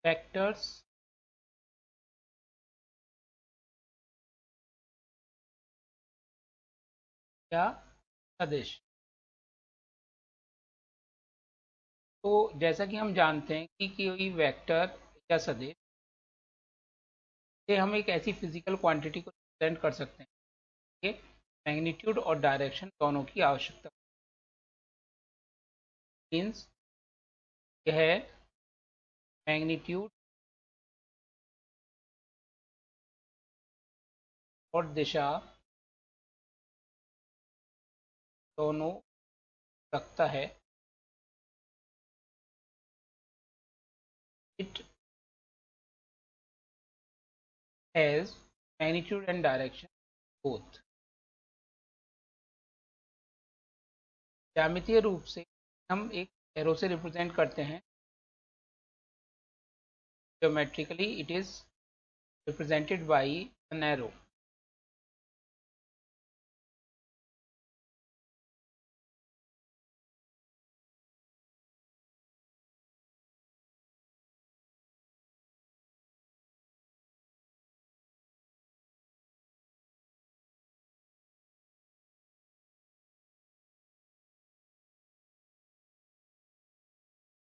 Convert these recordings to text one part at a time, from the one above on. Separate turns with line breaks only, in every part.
Vectors या सदिश। तो जैसा कि हम जानते हैं कि कोई वेक्टर या सदिश से हम एक ऐसी फिजिकल क्वांटिटी को रिप्रेजेंट कर सकते हैं कि मैग्नीट्यूड और डायरेक्शन दोनों की आवश्यकता मीन्स यह मैग्नीट्यूड और दिशा दोनों रखता है। It has magnitude and direction both. ज्यामितीय रूप से हम एक एरो से रिप्रेजेंट करते हैं। Geometrically it is represented by an arrow.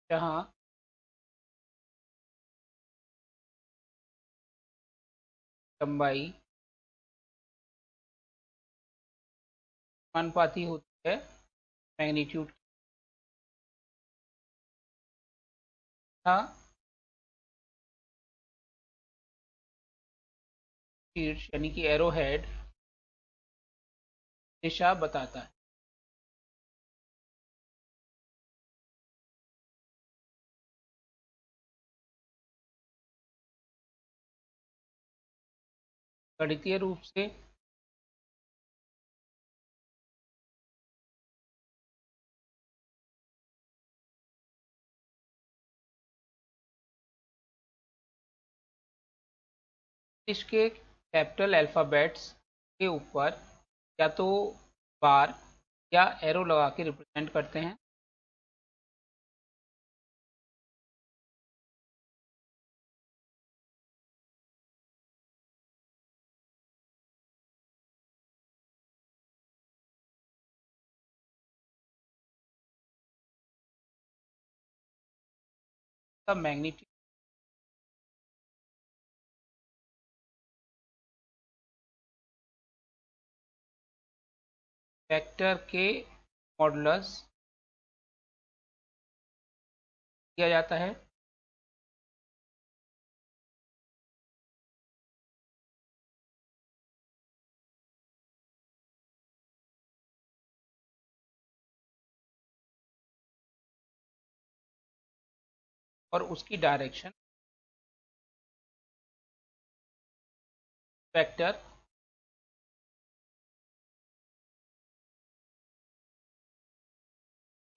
जहाँ लंबाई समानुपाती होती है मैग्नीट्यूड का। शीर्ष यानी कि एरो हेड दिशा बताता है। गणितीय रूप से इसके कैपिटल अल्फ़ाबेट्स के ऊपर या तो बार या एरो लगा के रिप्रेजेंट करते हैं। का मैग्नीट्यूड वेक्टर के मॉडुलस दिया जाता है। और उसकी डायरेक्शन वेक्टर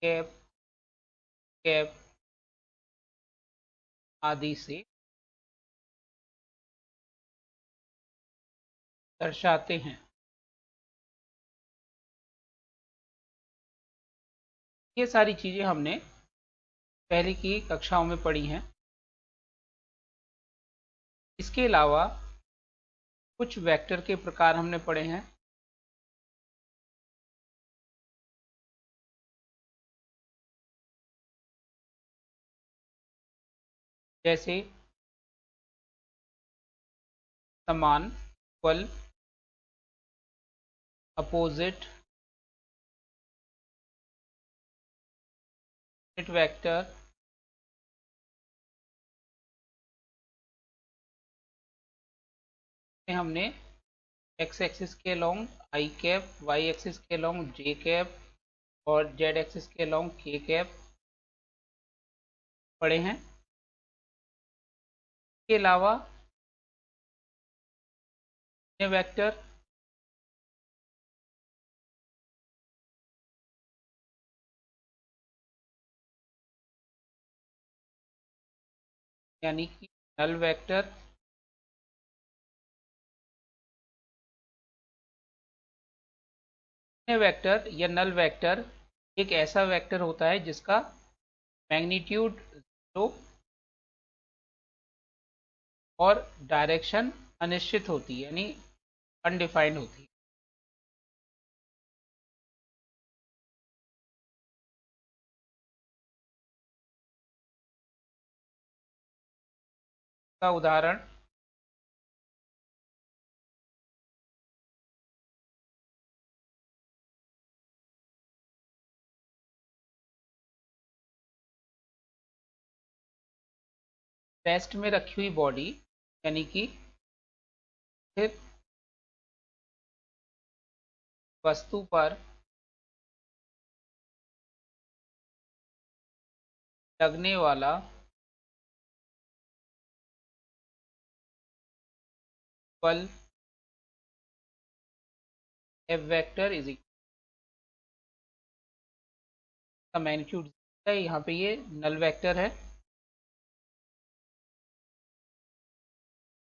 कैप कैप आदि से दर्शाते हैं। ये सारी चीज़ें हमने पहले की कक्षाओं में पढ़ी हैं। इसके अलावा कुछ वेक्टर के प्रकार हमने पढ़े हैं। जैसे समान, इक्वल, अपोजिट, यूनिट वेक्टर, हमने एक्स एक्सिस के अलोंग आई कैप, वाई एक्सिस के अलोंग जे कैप और जेड एक्सिस के अलोंग के कैप पढ़े हैं। इसके अलावा वेक्टर यानी कि नल वेक्टर, वेक्टर या नल वेक्टर एक ऐसा वेक्टर होता है जिसका मैग्नीट्यूड 0 और डायरेक्शन अनिश्चित होती है, यानी अनडिफाइंड होती है। का उदाहरण रेस्ट में रखी हुई बॉडी, यानी कि स्थिर वस्तु पर लगने वाला बल एफ वेक्टर इज इक्वल का मैग्नीट्यूड है। यहाँ पे ये नल वेक्टर है,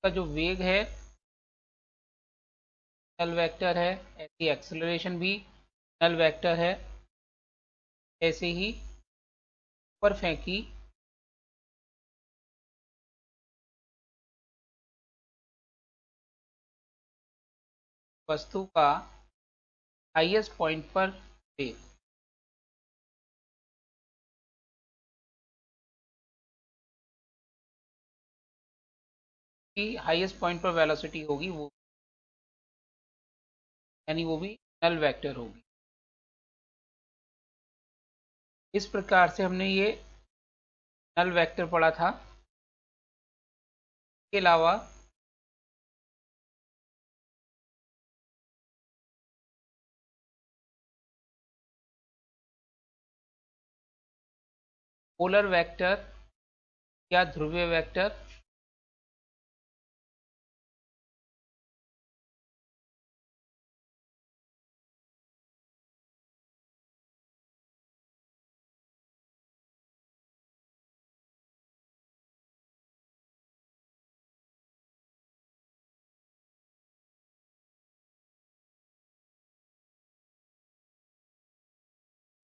का जो वेग है नल वेक्टर है, ऐसी एक्सेलरेशन भी नल वेक्टर है। ऐसे ही ऊपर फेंकी वस्तु का हाईएस्ट पॉइंट पर वेग की हाईएस्ट पॉइंट पर वेलोसिटी होगी, वो यानी वो भी नल वेक्टर होगी। इस प्रकार से हमने ये नल वेक्टर पढ़ा था। इसके अलावा पोलर वेक्टर या ध्रुवीय वेक्टर,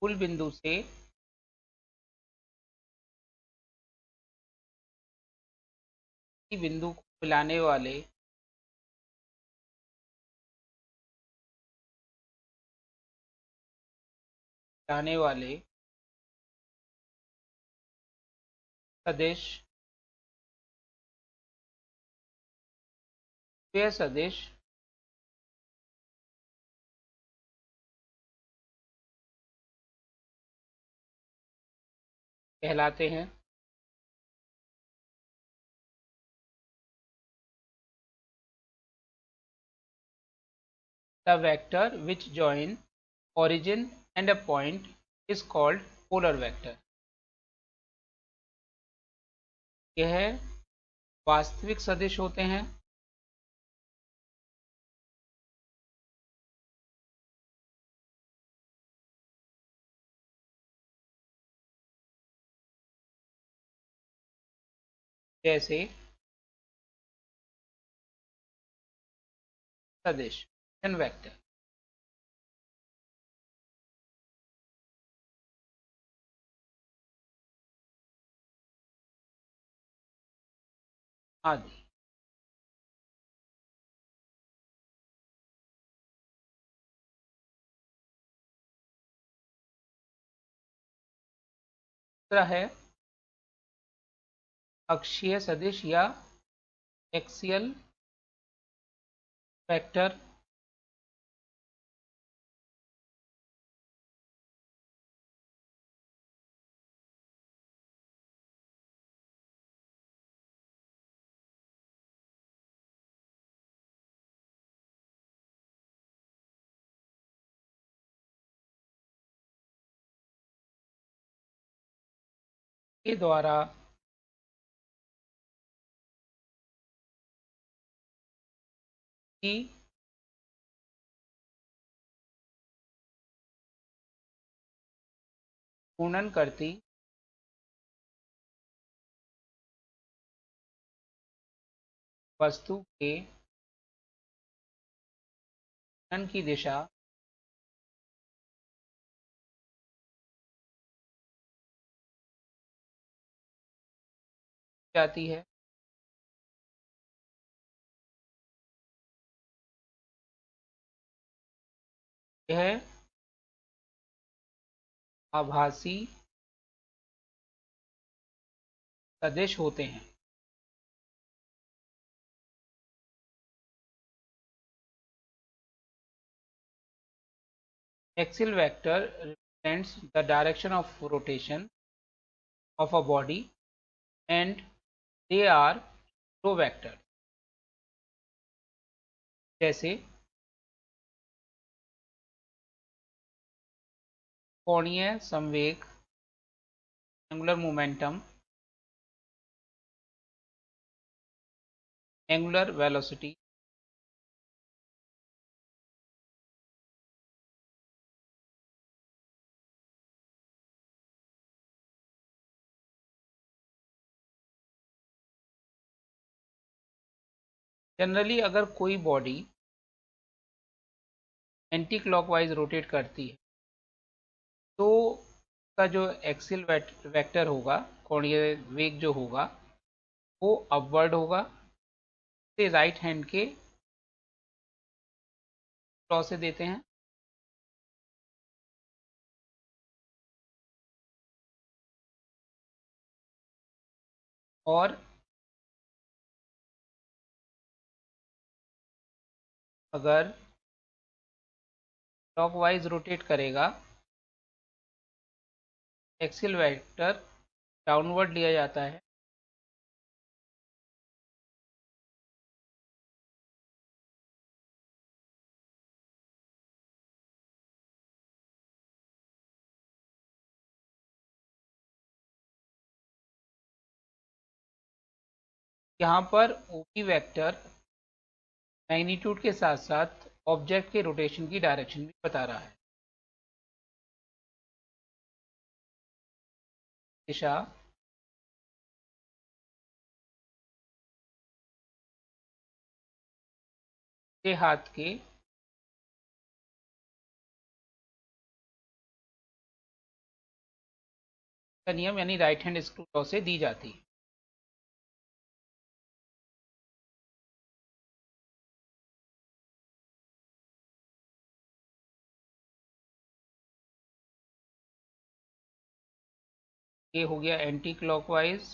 मूल बिंदु से बिंदु को मिलाने वाले सदिश वे सदिश कहलाते हैं। The vector which join origin and a point is called polar vector। यह वास्तविक सदिश होते हैं, जैसे सदिश वेक्टर आदि। दूसरा है अक्षीय सदिश या एक्सियल वेक्टर। के द्वारा की पूर्णन करती वस्तु के घूर्णन की दिशा जाती है। यह आभासी सदिश होते हैं। Axial vector represents the direction of rotation of a body and they are flow vectors। जैसे कोणीय संवेग, angular momentum, angular velocity, generally अगर कोई बॉडी एंटी क्लॉकवाइज रोटेट करती है तो उसका जो एक्सियल वेक्टर होगा, कोणीय वेग जो होगा वो अपवर्ड होगा। इसे राइट हैंड के लॉ से देते हैं। और अगर क्लॉकवाइज रोटेट करेगा, एक्सियल वेक्टर डाउनवर्ड लिया जाता है। यहाँ पर ओपी वेक्टर मैग्नीट्यूड के साथ साथ ऑब्जेक्ट के रोटेशन की डायरेक्शन भी बता रहा है। दिशा के हाथ के नियम यानी राइट हैंड स्क्रू लॉ से दी जाती है। ये हो गया एंटी क्लॉकवाइज,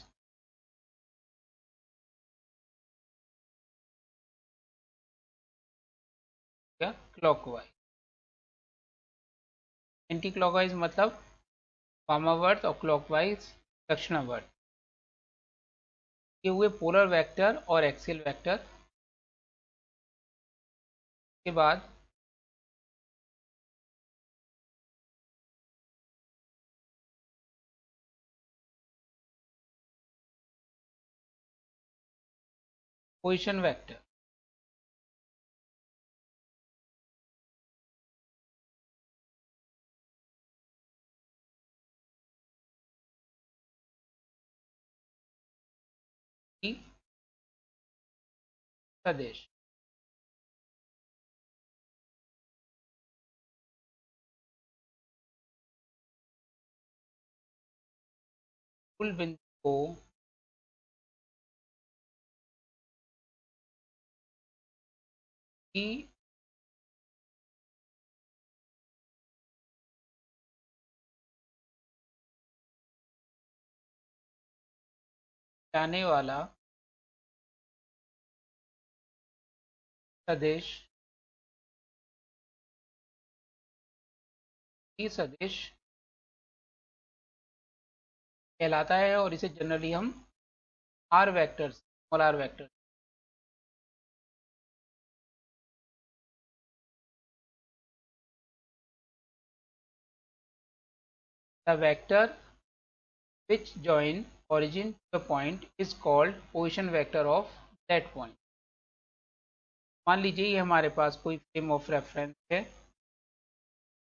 या क्लॉकवाइज। एंटी क्लॉकवाइज मतलब वामावर्त और क्लॉकवाइज दक्षिणावर्त। ये हुए पोलर वेक्टर और एक्सियल वेक्टर। के बाद पोजीशन वेक्टर। सदिश कुल बिंदु को की जाने वाला सदिश ई सदिश कहलाता है और इसे जनरली हम r vector, small r vector. The vector which join origin to a point is called position vector of that point। मान लीजिए ये हमारे पास कोई फ्रेम ऑफ रेफरेंस है,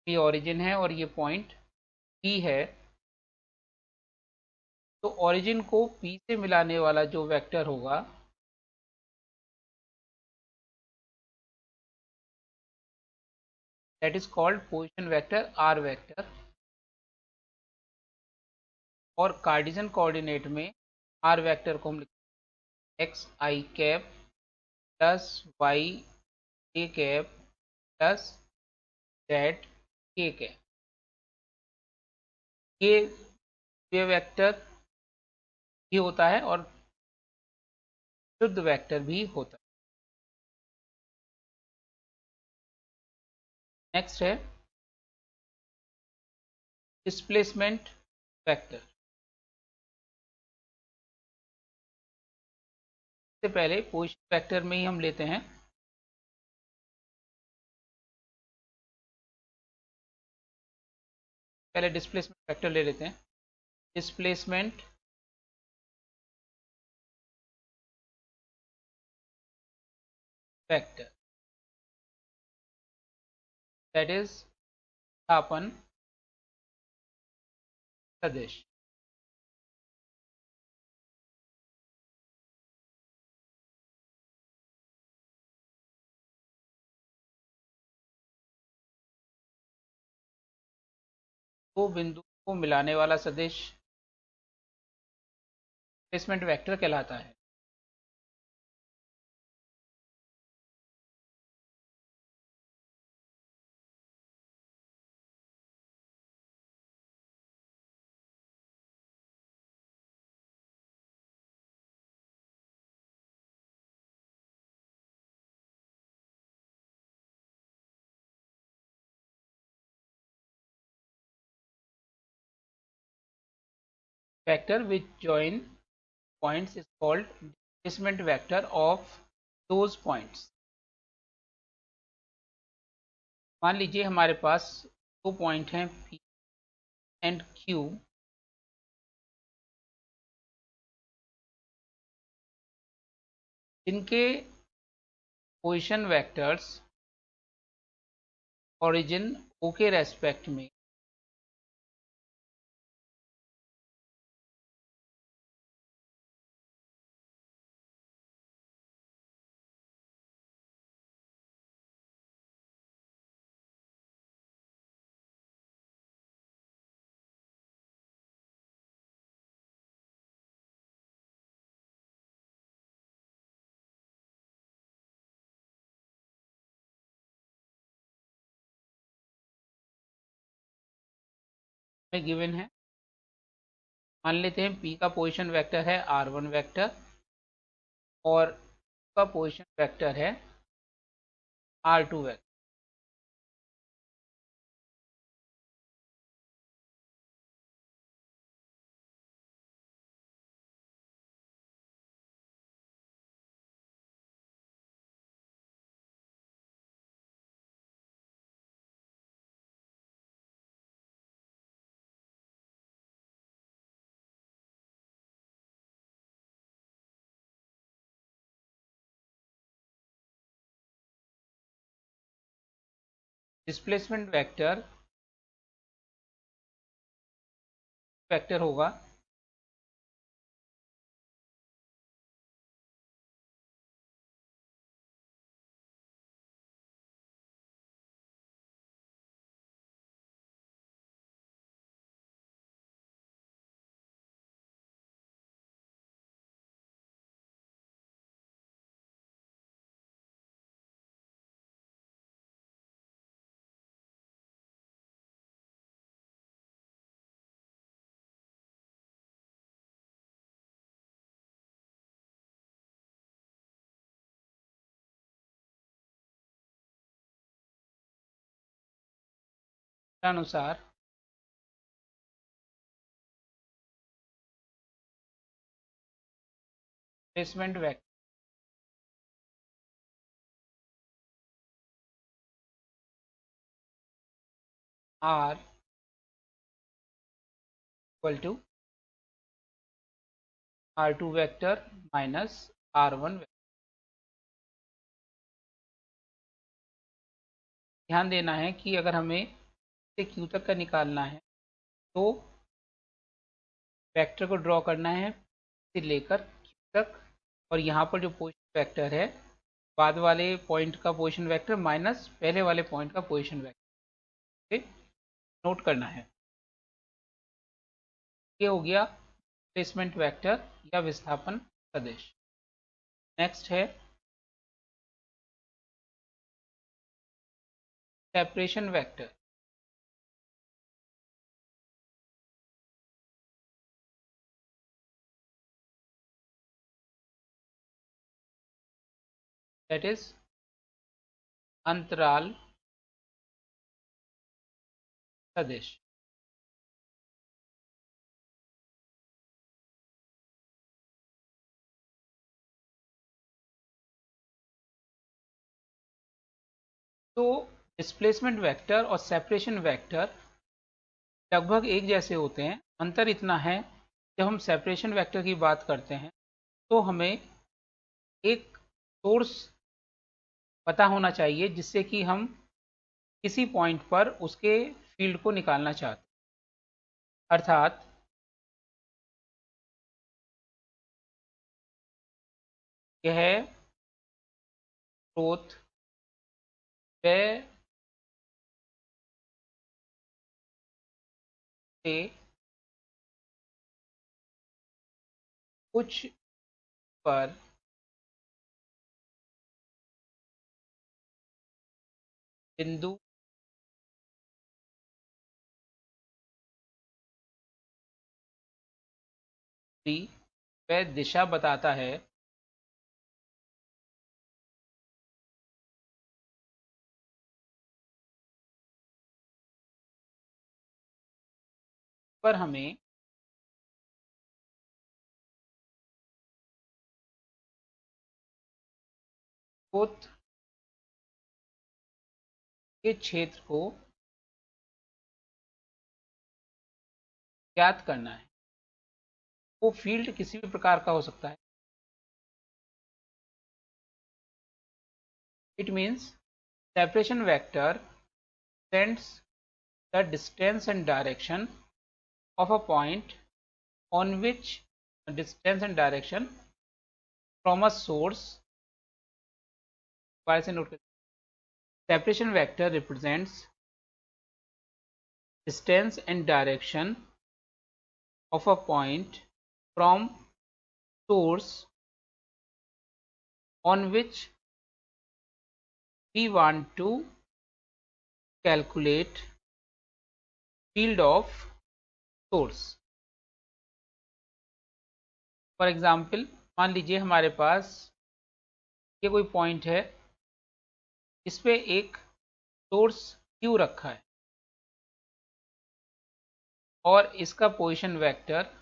ये ओरिजिन है और ये पॉइंट P है। तो ओरिजिन को P से मिलाने वाला जो वेक्टर होगा that is called position vector r vector. और कार्टेशियन कोऑर्डिनेट में आर वेक्टर को हम लिखते हैं x i cap plus y a cap plus that के है। ये वेक्टर भी होता है और शुद्ध वेक्टर भी होता है। नेक्स्ट है डिस्प्लेसमेंट वेक्टर। इससे पहले पोजीशन वेक्टर में ही हम लेते हैं। पहले डिस्प्लेसमेंट वेक्टर ले लेते हैं। डिस्प्लेसमेंट वेक्टर दैट इज विस्थापन सदिश। दो बिंदु को मिलाने वाला सदिश डिस्प्लेसमेंट वेक्टर कहलाता है। Vector which join points is called displacement vector of those points। मान लीजिए हमारे पास दो पॉइंट हैं P एंड Q। इनके पोजीशन वेक्टर्स ओरिजिन O के रेस्पेक्ट में गिवन है। मान लेते हैं P का पोजीशन वेक्टर है R1 वेक्टर और Q का पोजीशन वेक्टर है R2 वेक्टर। डिस्प्लेसमेंट वेक्टर होगा अनुसार displacement vector R equal to R2 vector minus R1 vector. ध्यान देना है कि अगर हमें से Q तक का निकालना है तो वेक्टर को ड्रॉ करना है से लेकर Q तक, और यहाँ पर जो पोजीशन वेक्टर है बाद वाले पॉइंट का पोजीशन वेक्टर माइनस पहले वाले पॉइंट का पोजीशन वेक्टर नोट करना है। ये हो गया डिस्प्लेसमेंट वेक्टर या विस्थापन सदिश। नेक्स्ट है सेपरेशन वेक्टर। दैट इज अंतराल सदिश। तो डिस्प्लेसमेंट वेक्टर और सेपरेशन वेक्टर लगभग एक जैसे होते हैं। अंतर इतना है, जब हम सेपरेशन वेक्टर की बात करते हैं तो हमें एक सोर्स पता होना चाहिए जिससे कि हम किसी पॉइंट पर उसके फील्ड को निकालना चाहते हैं। अर्थात यह स्रोत वह से कुछ पर बिंदु डी वह दिशा बताता है पर हमें स्रोत के क्षेत्र को ज्ञात करना है। वो फील्ड किसी भी प्रकार का हो सकता है। It means separation vector sends the distance and direction of a point on which distance and direction from a source से नोट करें। Separation vector represents distance and direction of a point from source on which we want to calculate field of source। For example, मान लीजिए हमारे पास ये कोई point है, इस पे एक सोर्स Q रखा है और इसका पोजीशन वेक्टर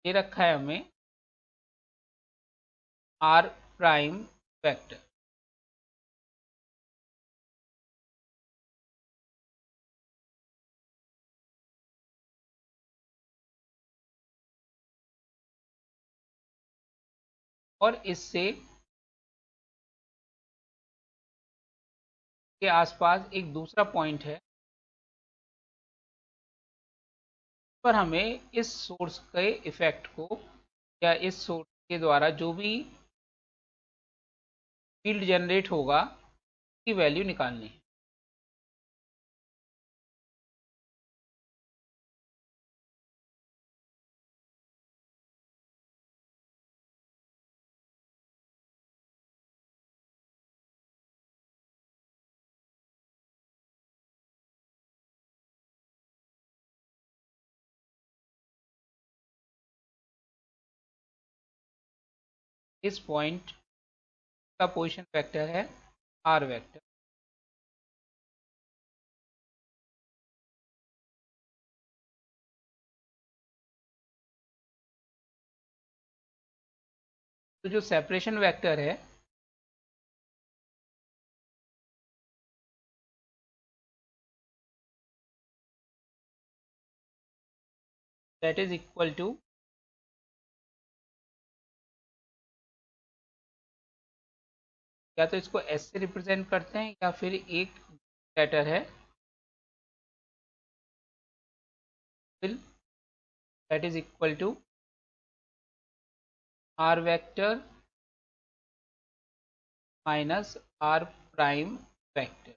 ये रखा है हमें R प्राइम वेक्टर। और इससे के आसपास एक दूसरा पॉइंट है पर हमें इस सोर्स के इफेक्ट को या इस सोर्स के द्वारा जो भी फील्ड जनरेट होगा की वैल्यू निकालनी है। इस पॉइंट का पोजीशन वेक्टर है R वेक्टर। तो जो सेपरेशन वेक्टर है दैट इज इक्वल टू या तो इसको S से रिप्रेजेंट करते हैं या फिर एक लेटर है that is equal to R vector minus R prime vector.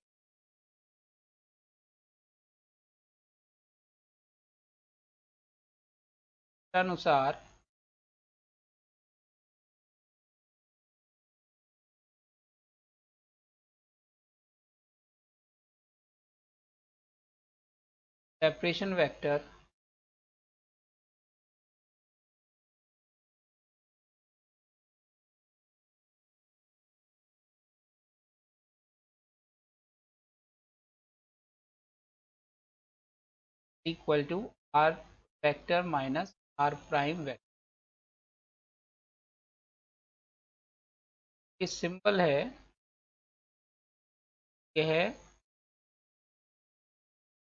अनुसार separation vector equal to R vector minus R prime vector. ये सिंपल है, यह है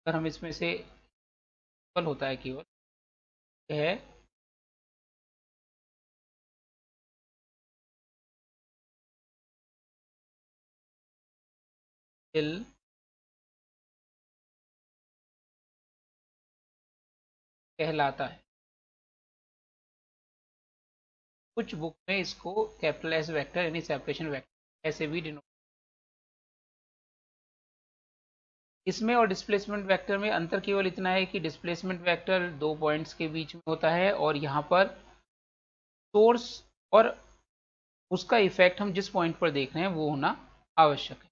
अगर हम इसमें से सिंपल होता है केवल यह है एल कहलाता है। कुछ बुक में इसको कैपिटल एस वेक्टर यानी सेपरेशन वेक्टर ऐसे भी डिनोट। इसमें और डिस्प्लेसमेंट वेक्टर में अंतर केवल इतना है कि डिस्प्लेसमेंट वेक्टर दो पॉइंट्स के बीच में होता है और यहाँ पर सोर्स और उसका इफेक्ट हम जिस पॉइंट पर देख रहे हैं वो होना आवश्यक है।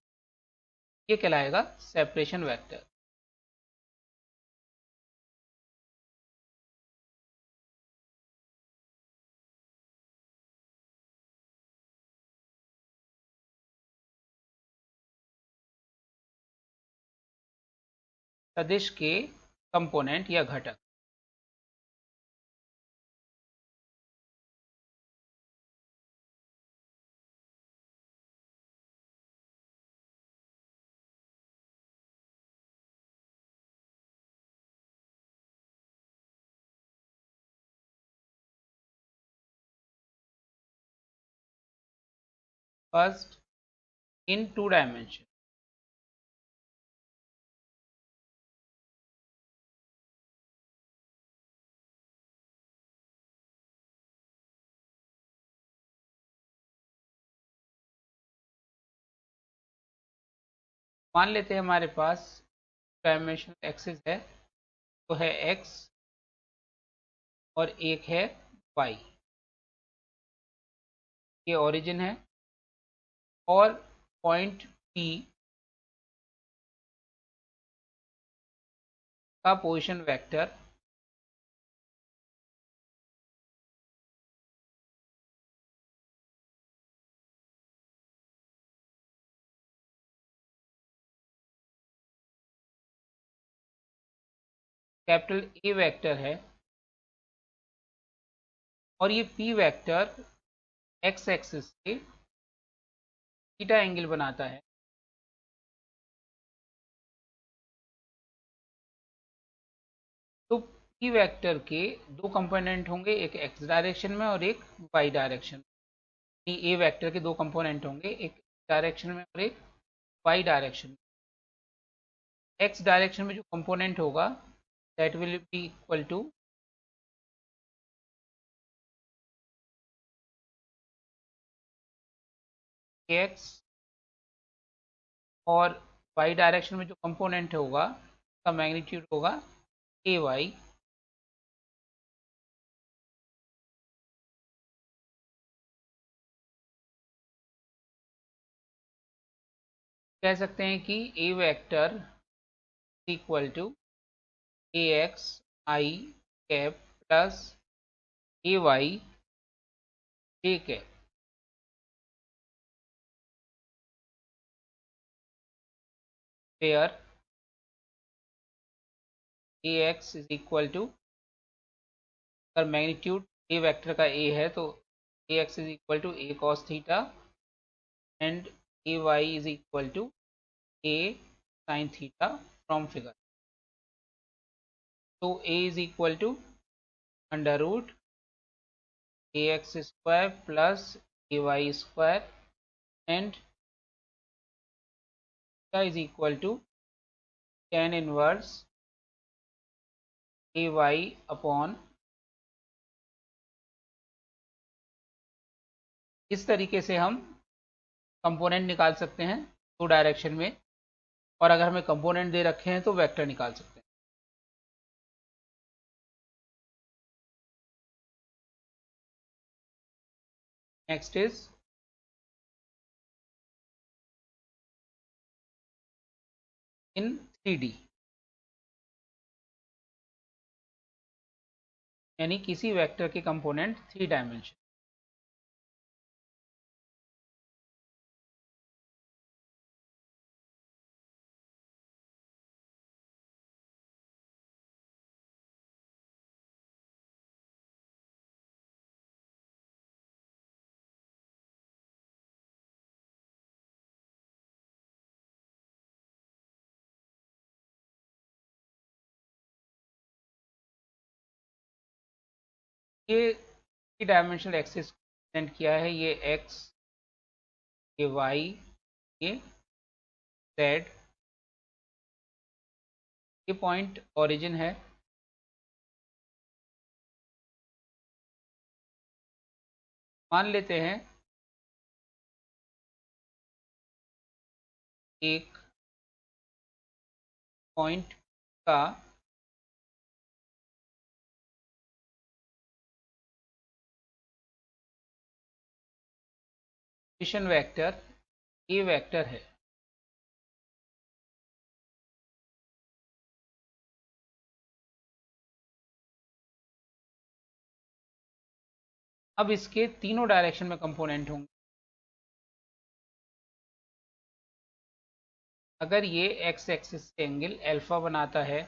ये कहलाएगा सेपरेशन वेक्टर। सदिश के कंपोनेंट या घटक। First in two dimension. मान लेते हैं हमारे पास डायमेंशनल एक्सिस है, तो है एक्स और एक है वाई। ये ओरिजिन है और पॉइंट पी का position vector capital A vector है और ये पी वेक्टर एक्स एक्सिस से थीटा एंगल बनाता है। तो पी वेक्टर के दो कंपोनेंट होंगे, एक एक्स डायरेक्शन में और एक वाई डायरेक्शन में। ए वेक्टर के दो कंपोनेंट होंगे, एक डायरेक्शन में और एक वाई डायरेक्शन में। एक्स डायरेक्शन में जो कंपोनेंट होगा that will be equal to x और वाई डायरेक्शन में जो कंपोनेंट होगा उसका मैग्नीट्यूड होगा ए वाई। कह सकते हैं कि A vector equal to A x i cap plus A y j cap. Where A x is equal to, अगर मैग्नीट्यूड ए वेक्टर का ए है तो A x is equal to A cos theta and A y is equal to A sine theta from figure. तो A is equal to under root A x square plus A y square and is equal to tan inverse A Y upon. इस तरीके से हम component निकाल सकते हैं 2 direction में, और अगर हमें कंपोनेंट दे रखे हैं तो वेक्टर निकाल सकते हैं। नेक्स्ट इज इन 3D, यानी किसी वेक्टर के कंपोनेंट 3 डायमेंशन। ये 3 डायमेंशनल एक्सिस प्रेजेंट किया है, ये एक्स, ये वाई, ये जेड। ये पॉइंट ओरिजिन है। मान लेते हैं एक पॉइंट का पोजीशन वेक्टर ए वेक्टर है। अब इसके तीनों डायरेक्शन में कंपोनेंट होंगे। अगर ये एक्स एक्सिस से एंगल अल्फा बनाता है,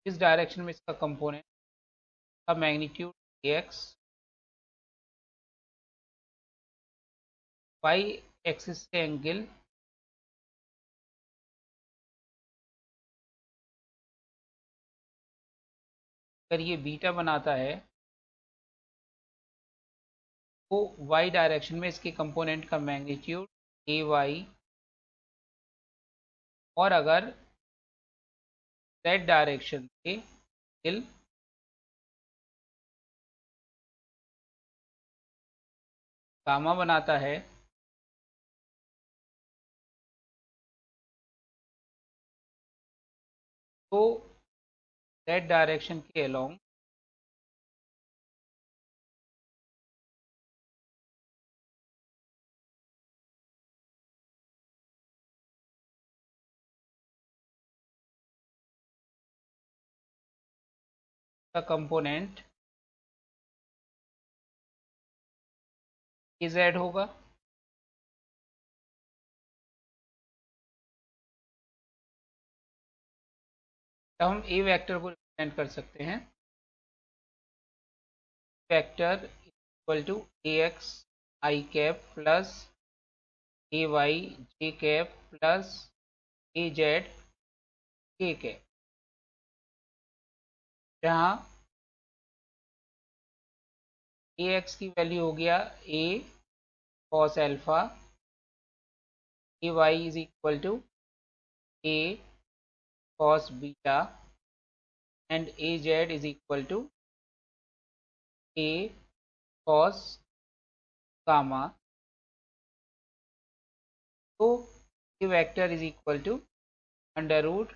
इस डायरेक्शन में इसका कंपोनेंट का मैग्नीट्यूड एक्स, वाई एक्सिस से एंगल अगर ये बीटा बनाता है, तो वाई डायरेक्शन में इसके कंपोनेंट का मैग्नीट्यूड ए वाई, और अगर जेड डायरेक्शन से एंगल गामा बनाता है, तो जेड डायरेक्शन के अलोंग का कंपोनेंट ए जेड होगा। तब हम ए वेक्टर को रिप्रेजेंट कर सकते हैं, vector equal to A x i cap plus A y j cap plus A z k cap, जहाँ ए एक्स की वैल्यू हो गया A cos alpha, A y is equal to A cos beta, and A z is equal to A cos gamma. तो A vector is equal to under root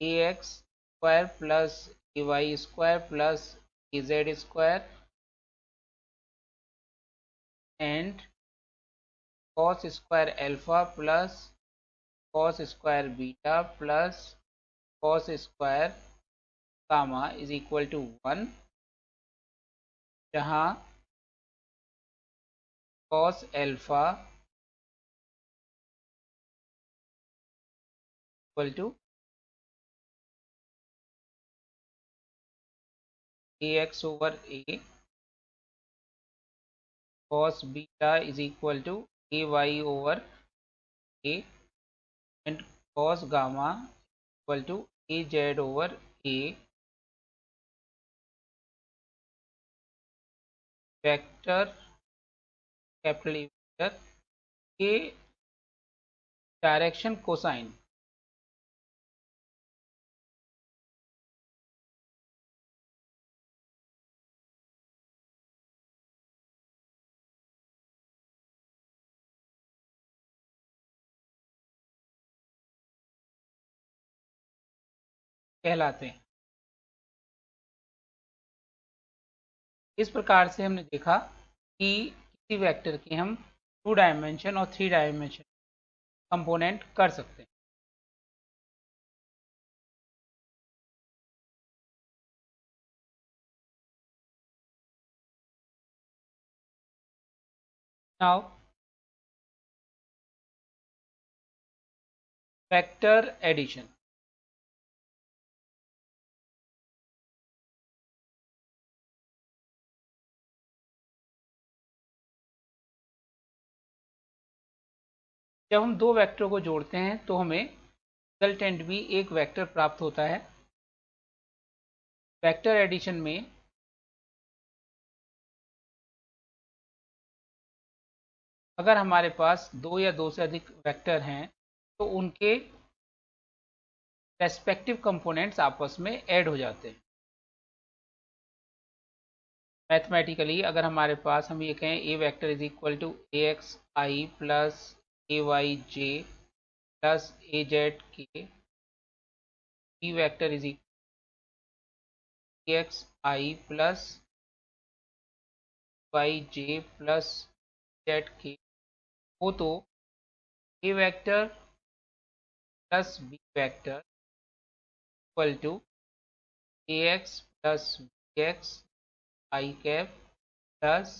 A x square plus A y square plus A z square and cos square alpha plus cos square beta plus cos square gamma is equal to 1, जहाँ cos alpha equal to A x over a, cos beta is equal to ay over a, and cos gamma equal to az over a। Vector capital A vector के direction cosine कहलाते हैं। इस प्रकार से हमने देखा कि किसी वेक्टर के हम 2 डायमेंशन और 3 डायमेंशन कंपोनेंट कर सकते हैं। Now vector addition. जब हम दो वेक्टर को जोड़ते हैं तो हमें रिजल्टेंट भी एक वेक्टर प्राप्त होता है। वेक्टर एडिशन में अगर हमारे पास दो या दो से अधिक वेक्टर हैं तो उनके रेस्पेक्टिव कंपोनेंट्स आपस में ऐड हो जाते हैं। मैथमेटिकली अगर हमारे पास हम ये कहें A vector is equal to A x i plus A y j plus A z k, B vector is equal x i plus y j plus z k हो, तो A vector plus B vector equal to A x plus b x i cap plus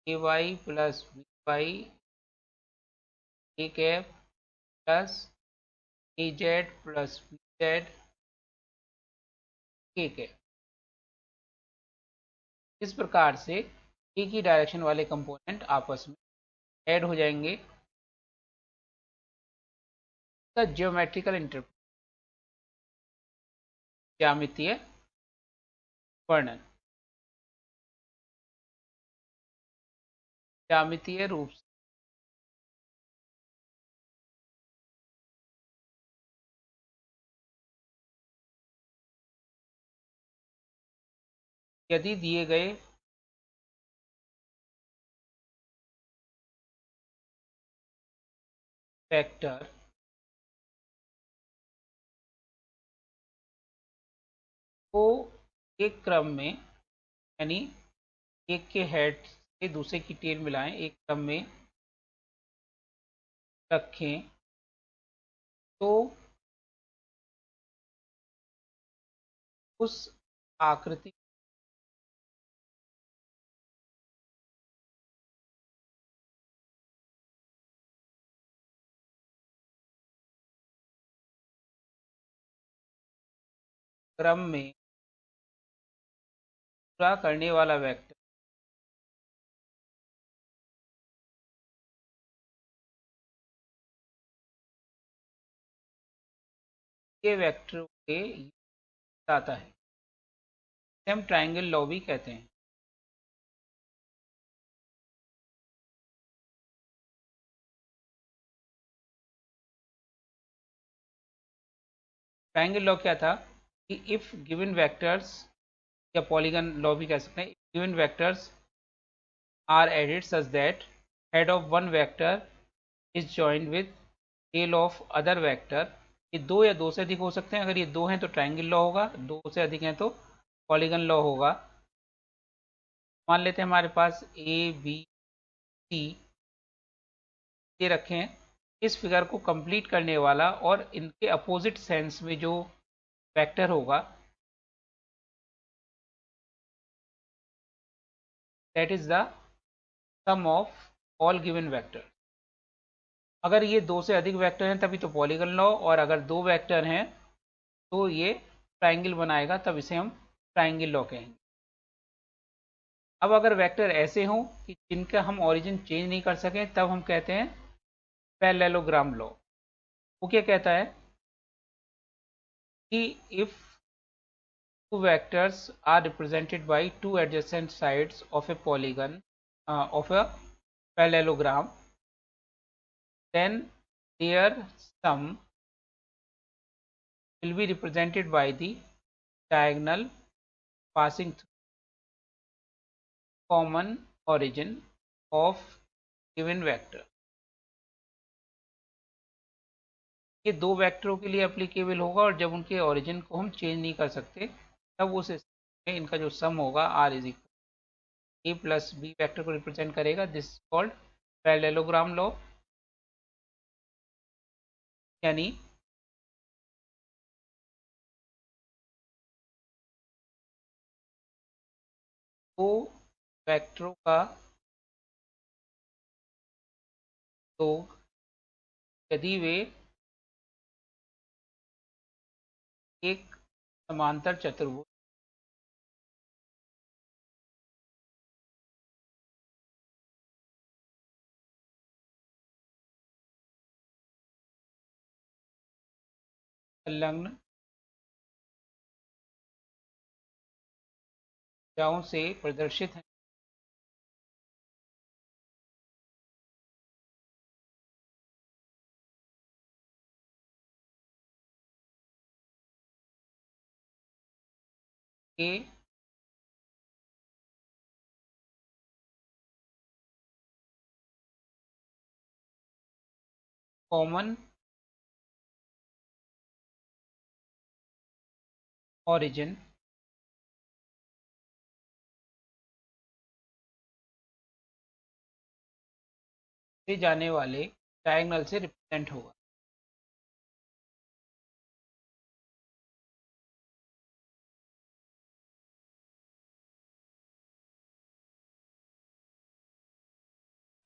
A y plus b y a cap plus A z plus b z k cap. इस प्रकार से एक ही direction वाले component आपस में add हो जाएंगे। द ज्योमेट्रिकल इंटरप्रिटेशन, ज्यामितीय वर्णन। ज्यामितीय रूप से यदि दिए गए वेक्टर को एक क्रम में, यानी एक के हेड से दूसरे की टेल मिलाएं, एक क्रम में रखें, तो उस आकृति क्रम में पूरा करने वाला वेक्टर के वेक्टर के आता है, हम ट्रायंगल लॉ भी कहते हैं। ट्रायंगल लॉ क्या था कि इफ गिवन वेक्टर्स, या पॉलीगन लॉ भी कह सकते हैं, given vectors are added such that head of one vector is joined with tail of other vector. ये दो या दो से अधिक हो सकते हैं, अगर ये दो हैं तो ट्रायंगल लॉ होगा, दो से अधिक हैं तो पॉलीगन लॉ होगा। मान लेते हैं हमारे पास ए बी सी ये रखे हैं। इस फिगर को कंप्लीट करने वाला और इनके अपोजिट सेंस में जो वेक्टर होगा that is the sum of all given vector. अगर ये दो से अधिक वेक्टर हैं तभी तो पॉलीगन लॉ, और अगर दो वेक्टर हैं तो ये ट्रायंगल बनाएगा, तब इसे हम ट्रायंगल लॉ कहेंगे। अब अगर वेक्टर ऐसे हों कि जिनका हम ओरिजिन चेंज नहीं कर सकें, तब हम कहते हैं पैरेललोग्राम लॉ। वो क्या कहता है कि if two vectors are represented by two adjacent sides of a polygon of a parallelogram, then their sum will be represented by the diagonal passing through common origin of given vector। ये दो वेक्टरों के लिए applicable होगा, और जब उनके origin को हम चेंज नहीं कर सकते तब उस स्थिति में इनका जो सम होगा r is equal a plus B vector को रिप्रेजेंट करेगा। दिस कॉल्ड पैरेललोग्राम लॉ, यानी दो वेक्टरों का योग यदि वे एक समांतर चतुर्भुज संलग्न भुजाओं से प्रदर्शित है, के कॉमन ओरिजिन से जाने वाले डायगोनल से रिप्रेजेंट होगा।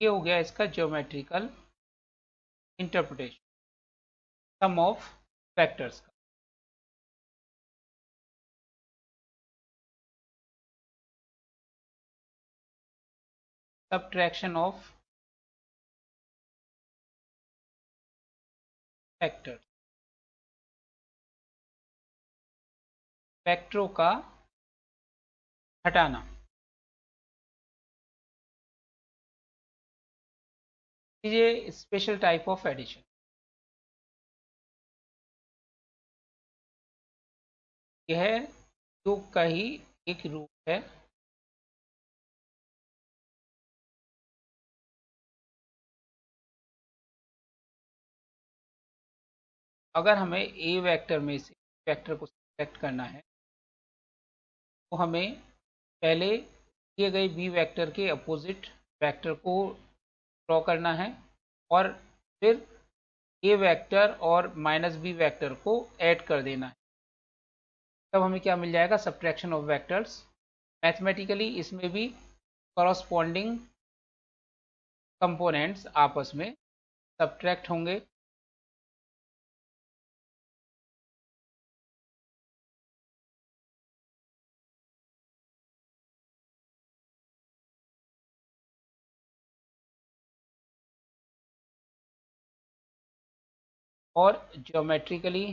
ये हो गया इसका geometrical interpretation sum of vectors का। सब्ट्रैक्शन ऑफ वेक्टर, वेक्टरों का हटाना। ये स्पेशल टाइप ऑफ एडिशन, यह योग का ही एक रूप है। अगर हमें ए वेक्टर में से वेक्टर को सिलेक्ट करना है तो हमें पहले दिए गए बी वेक्टर के अपोजिट वेक्टर को ड्रॉ करना है, और फिर ए वेक्टर और माइनस बी वेक्टर को ऐड कर देना है। तब हमें क्या मिल जाएगा? Subtraction of vectors. मैथमेटिकली इसमें भी कॉरस्पॉन्डिंग कंपोनेंट्स आपस में सब्ट्रैक्ट होंगे, और ज्योमेट्रिकली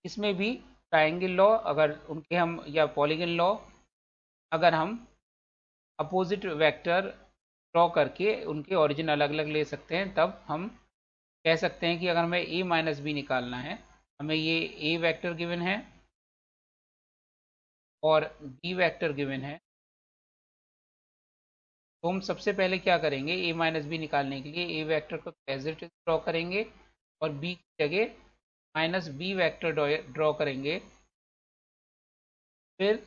इसमें भी ट्रायंगल लॉ अगर उनके हम, या पॉलीगन लॉ, अगर हम अपोजिट वेक्टर ड्रॉ करके उनके ओरिजिन अलग अलग ले सकते हैं, तब हम कह सकते हैं कि अगर हमें ए माइनस बी निकालना है, हमें ये ए वेक्टर गिवन है और बी वेक्टर गिवन है, तो हम सबसे पहले क्या करेंगे? ए माइनस बी निकालने के लिए ए वेक्टर को एज इट इज ड्रॉ करेंगे, और बी की जगह माइनस बी वेक्टर ड्रॉ करेंगे। फिर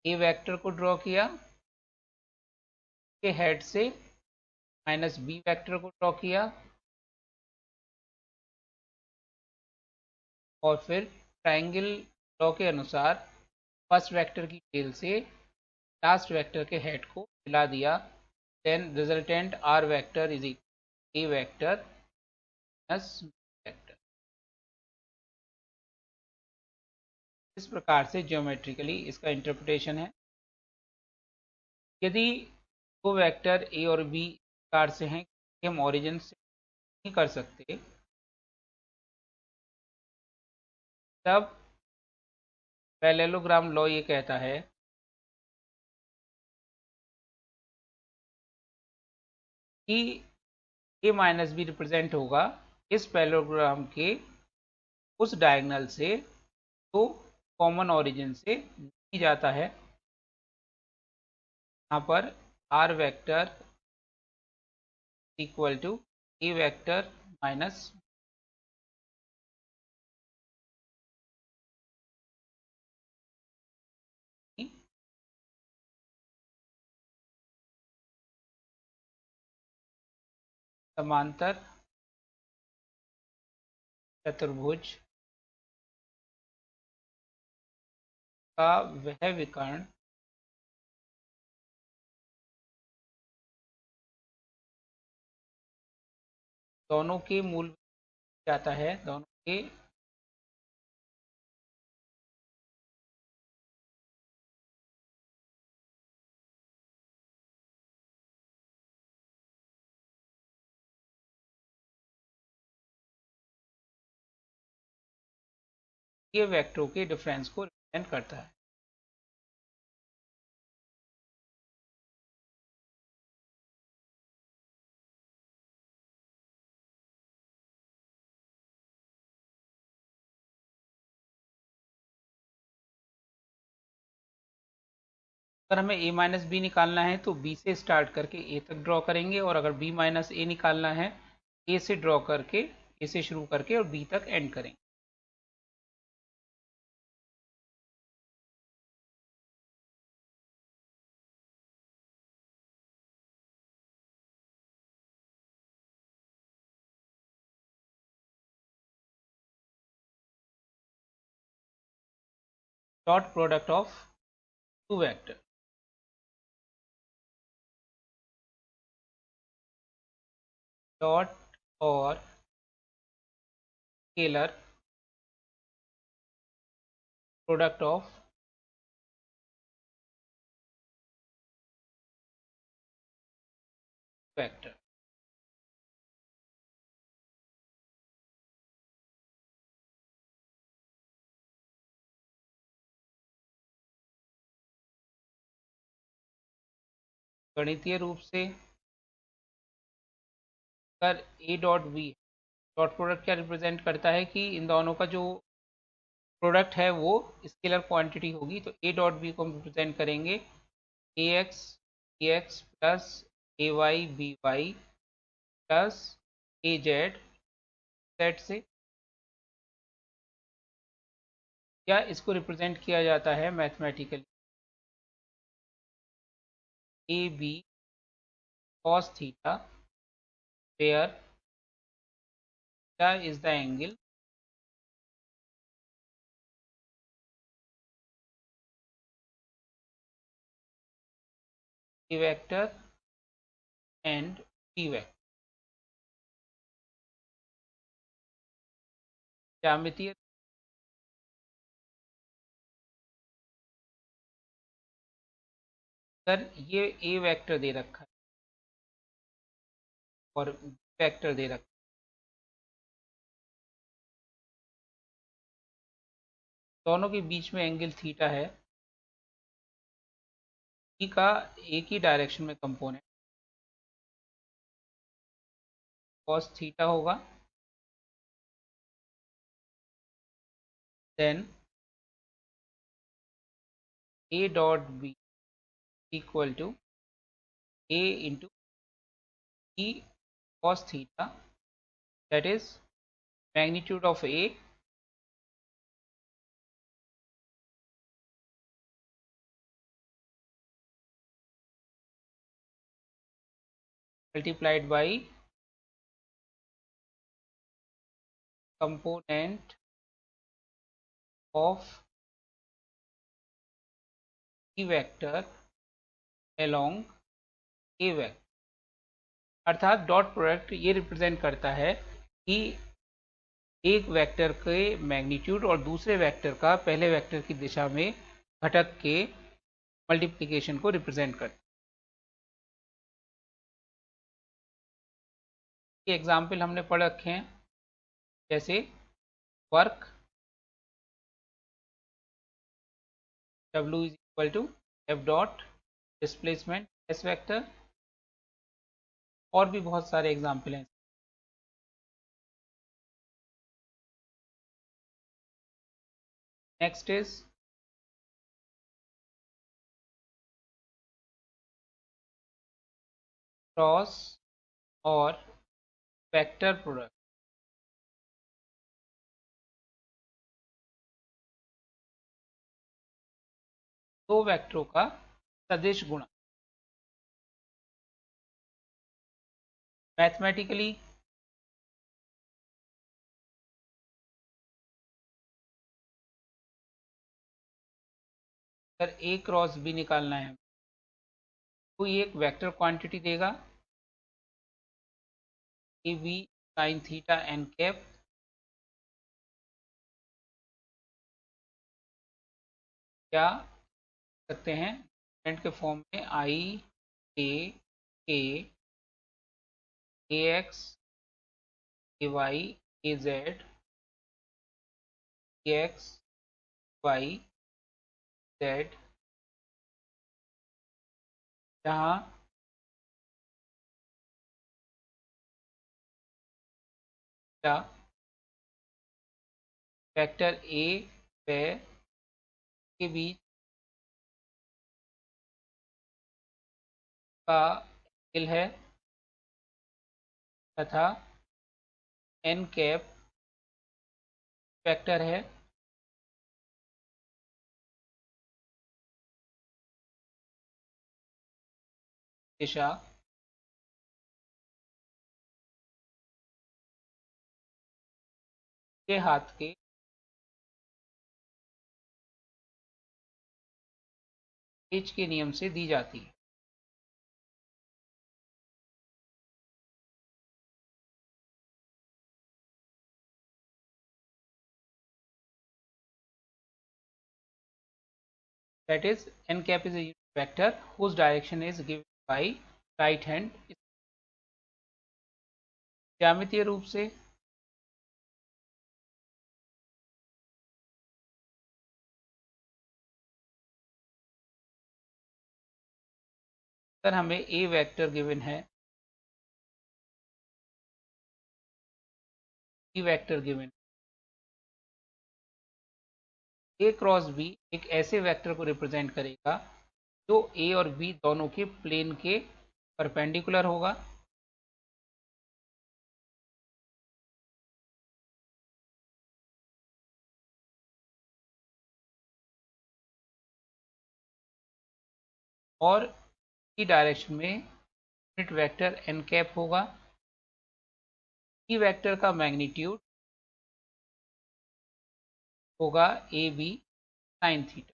ए वेक्टर को ड्रॉ किया, के हेड से माइनस बी वेक्टर को ड्रॉ किया, और फिर ट्रायंगल लॉ के अनुसार फर्स्ट वेक्टर की टेल से लास्ट वेक्टर के हेड को मिला दिया। Then resultant r vector is a vector plus vector. इस प्रकार से ज्योमेट्रिकली इसका इंटरप्रिटेशन है। यदि दो वेक्टर ए और बी प्रकार से हैं कि हम ओरिजिन से नहीं कर सकते, तब पैरेललोग्राम लॉ ये कहता है कि ए माइनस बी रिप्रेजेंट होगा इस पैरेललोग्राम के उस डायगोनल से तो कॉमन ओरिजिन से दी जाता है। यहाँ पर r vector equal to a vector minus समांतर चतुर्भुज का वह विकर्ण दोनों के मूल जाता है, दोनों के ये वेक्टरों के डिफरेंस को रिप्रेजेंट करता है। अगर हमें a माइनस बी निकालना है तो b से स्टार्ट करके a तक ड्रॉ करेंगे, और अगर b माइनस ए निकालना है a से ड्रॉ करके a से शुरू करके और b तक एंड करेंगे। Dot product of two vector, dot और स्केलर प्रोडक्ट ऑफ वेक्टर। गणितीय रूप से अगर a dot B dot product क्या रिप्रेजेंट करता है कि इन दोनों का जो प्रोडक्ट है वो स्केलर क्वांटिटी होगी, तो a डॉट बी को हम रिप्रेजेंट करेंगे ax plus ay by plus az सेट से, या इसको रिप्रेजेंट किया जाता है mathematically A B cos theta where theta is the angle a vector and b vector। ज्यामितीय अगर ये a वेक्टर दे रखा है और b वेक्टर दे रखा है, दोनों के बीच में एंगल थीटा है, ई का एक ही डायरेक्शन में कंपोनेंट cos थीटा होगा, then a dot B equal to a into e cos theta, that is magnitude of a multiplied by component of e vector along a vector। अर्थात dot product ये represent करता है कि एक vector के magnitude और दूसरे वेक्टर का पहले वेक्टर की दिशा में घटक के मल्टीप्लिकेशन को रिप्रेजेंट करता है। ये एग्जाम्पल हमने पढ़ रखे हैं, जैसे work W is equal to F dot displacement S vector, और भी बहुत सारे एग्जाम्पल हैं। नेक्स्ट इज क्रॉस और वेक्टर प्रोडक्ट। दो वेक्टरों का सदिश गुणा। मैथमेटिकली अगर ए क्रॉस बी निकालना है तो ये एक वेक्टर क्वांटिटी देगा A B sine theta N cap, क्या सकते हैं करंट के फॉर्म में i a k a x a y a z a x y z, जहाँ क्या वेक्टर ए व के बीच का एंगल है तथा एन कैप वेक्टर है दिशा के हाथ के पेच के नियम से दी जाती है। That is, n cap is a unit vector whose direction is given by right hand। ज्यामितीय रूप से अगर हमें ए वेक्टर गिवन है, बी वेक्टर गिवन, ए क्रॉस बी एक ऐसे वेक्टर को रिप्रेजेंट करेगा जो ए और बी दोनों के प्लेन के परपेंडिकुलर होगा और की डायरेक्शन में यूनिट वेक्टर एन कैप होगा। ई वेक्टर का मैग्नीट्यूड होगा ए बी साइन थीटा।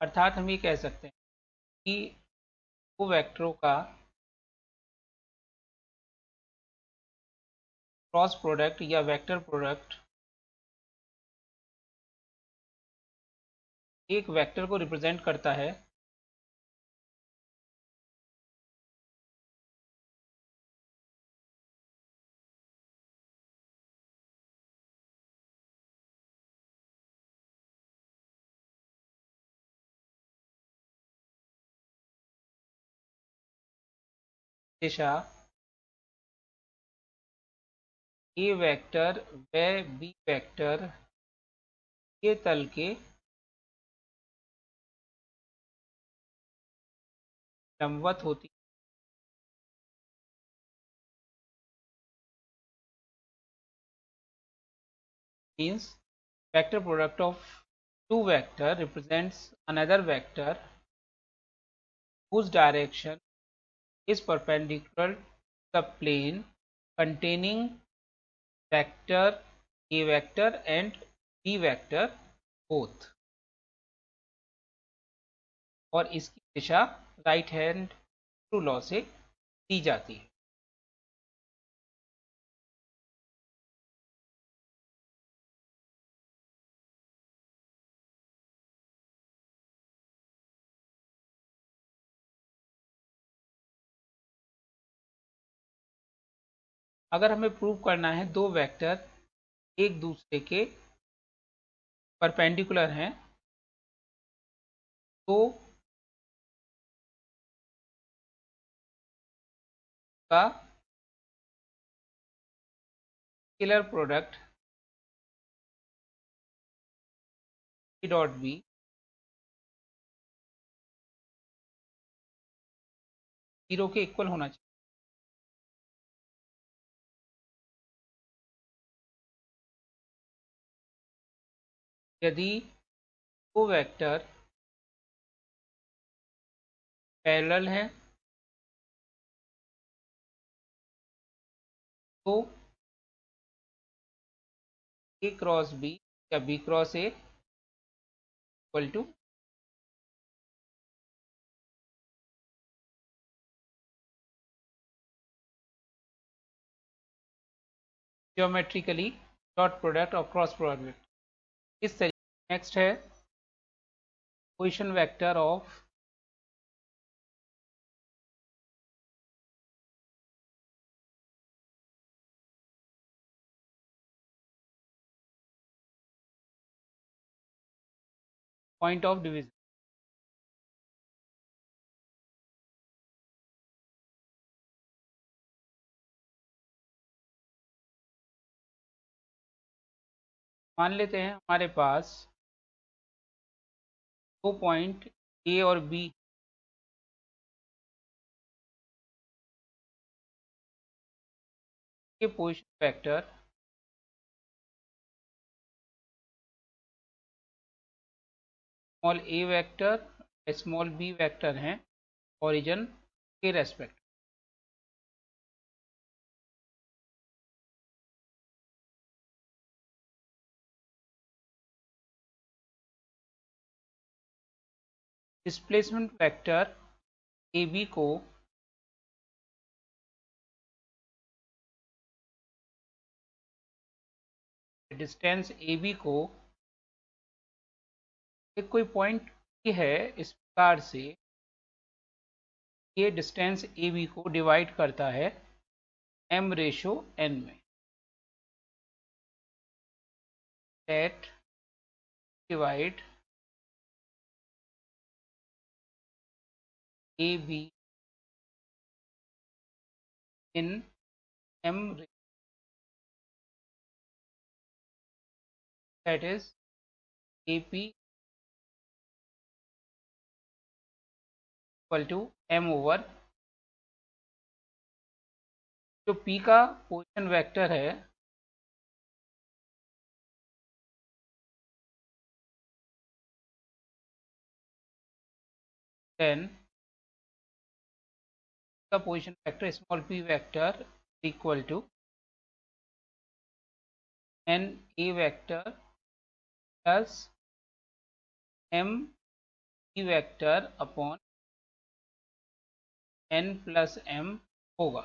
अर्थात हम ये कह सकते हैं कि दो वेक्टरों का क्रॉस प्रोडक्ट या वेक्टर प्रोडक्ट एक वेक्टर को रिप्रेजेंट करता है दिशा ए वेक्टर व बी वेक्टर के तल के लंबवत होती means vector product of two vector represents another vector whose direction is perpendicular to the plane containing vector a vector and b vector both, और इसकी दिशा राइट हैंड टू लॉ से दी जाती है। अगर हमें प्रूव करना है दो वेक्टर एक दूसरे के परपेंडिकुलर हैं तो का scalar product A dot B zero के इक्वल होना चाहिए। यदि वो वेक्टर पैरेलल है तो ए क्रॉस बी या B cross A equal to geometrically dot product और क्रॉस प्रोडक्ट। इस तरीके नेक्स्ट है position vector of point of division. मान लेते हैं हमारे पास दो पॉइंट ए और बी के position vector small A vector small B vector हैं ओरिजिन के respect. Displacement vector A B को डिस्टेंस ए बी को एक कोई पॉइंट है इस प्रकार से ये डिस्टेंस ए बी को डिवाइड करता है m रेशो n में। That divide A B in m that is AP equal to m over जो p का पोजीशन वेक्टर है देन का position vector small p vector equal to n a vector plus m p vector upon n plus m होगा।